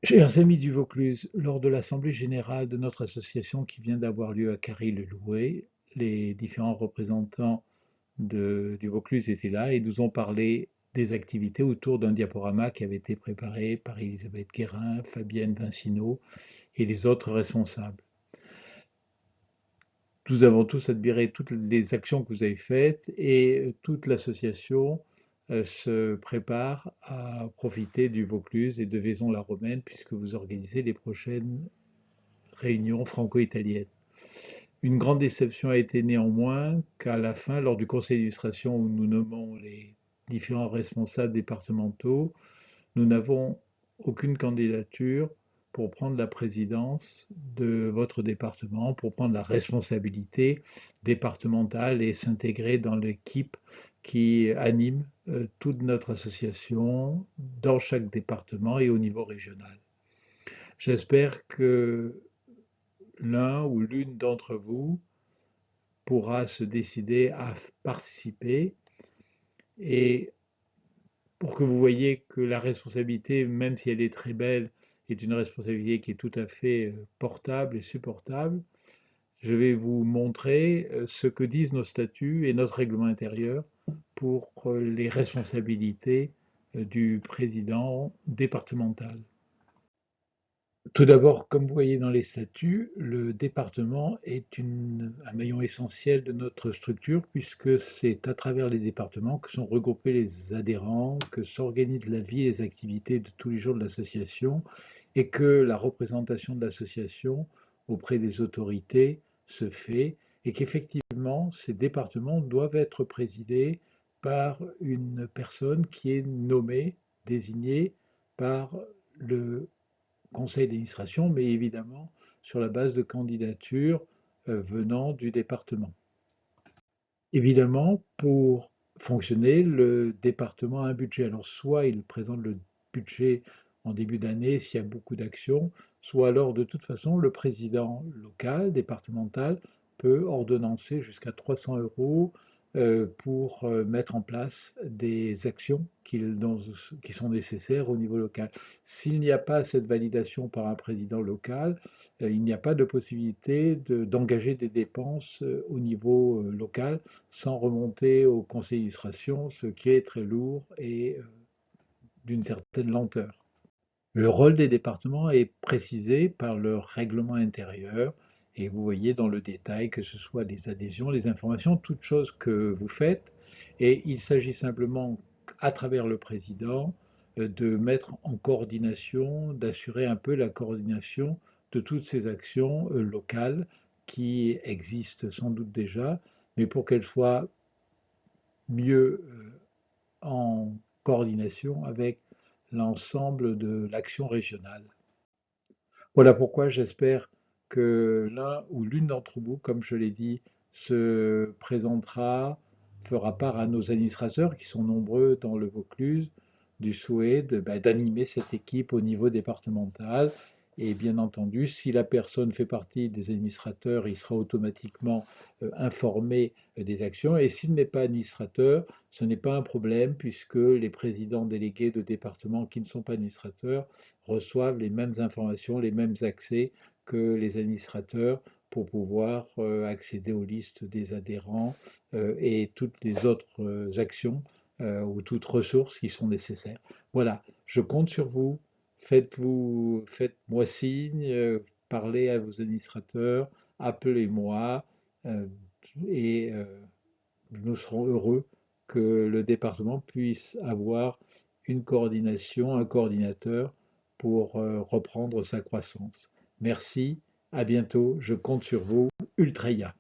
Chers amis du Vaucluse, lors de l'assemblée générale de notre association qui vient d'avoir lieu à Carry-le-Louet, les différents représentants du Vaucluse étaient là et nous ont parlé des activités autour d'un diaporama qui avait été préparé par Elisabeth Guérin, Fabienne Vincineau et les autres responsables. Nous avons tous admiré toutes les actions que vous avez faites et toute l'association se prépare à profiter du Vaucluse et de Vaison-la-Romaine puisque vous organisez les prochaines réunions franco-italiennes. Une grande déception a été néanmoins qu'à la fin, lors du conseil d'administration où nous nommons les différents responsables départementaux, nous n'avons aucune candidature pour prendre la présidence de votre département, pour prendre la responsabilité départementale et s'intégrer dans l'équipe qui anime toute notre association dans chaque département et au niveau régional. J'espère que l'un ou l'une d'entre vous pourra se décider à participer et pour que vous voyez que la responsabilité, même si elle est très belle, est une responsabilité qui est tout à fait portable et supportable. Je vais vous montrer ce que disent nos statuts et notre règlement intérieur pour les responsabilités du président départemental. Tout d'abord, comme vous voyez dans les statuts, le département est un maillon essentiel de notre structure puisque c'est à travers les départements que sont regroupés les adhérents, que s'organise la vie et les activités de tous les jours de l'association et que la représentation de l'association auprès des autorités se fait et qu'effectivement ces départements doivent être présidés par une personne qui est nommée, désignée par le conseil d'administration, mais évidemment sur la base de candidatures venant du département. Évidemment, pour fonctionner, le département a un budget. Alors, soit il présente le budget en début d'année s'il y a beaucoup d'actions, soit alors, de toute façon, le président local, départemental, peut ordonnancer jusqu'à 300 euros pour mettre en place des actions qui sont nécessaires au niveau local. S'il n'y a pas cette validation par un président local, il n'y a pas de possibilité d'engager des dépenses au niveau local sans remonter au conseil d'administration, ce qui est très lourd et d'une certaine lenteur. Le rôle des départements est précisé par leur règlement intérieur et vous voyez dans le détail que ce soit les adhésions, les informations, toutes choses que vous faites et il s'agit simplement à travers le président de mettre en coordination, d'assurer un peu la coordination de toutes ces actions locales qui existent sans doute déjà, mais pour qu'elles soient mieux en coordination avec l'ensemble de l'action régionale. Voilà pourquoi j'espère que l'un ou l'une d'entre vous, comme je l'ai dit, se présentera, fera part à nos administrateurs qui sont nombreux dans le Vaucluse du souhait d'animer cette équipe au niveau départemental. Et bien entendu, si la personne fait partie des administrateurs, il sera automatiquement informé des actions. Et s'il n'est pas administrateur, ce n'est pas un problème puisque les présidents délégués de départements qui ne sont pas administrateurs reçoivent les mêmes informations, les mêmes accès que les administrateurs pour pouvoir accéder aux listes des adhérents et toutes les autres actions ou toutes ressources qui sont nécessaires. Voilà, je compte sur vous. Faites-moi signe, parlez à vos administrateurs, appelez-moi euh, et nous serons heureux que le département puisse avoir une coordination, un coordinateur pour reprendre sa croissance. Merci, à bientôt, je compte sur vous, Ultreya.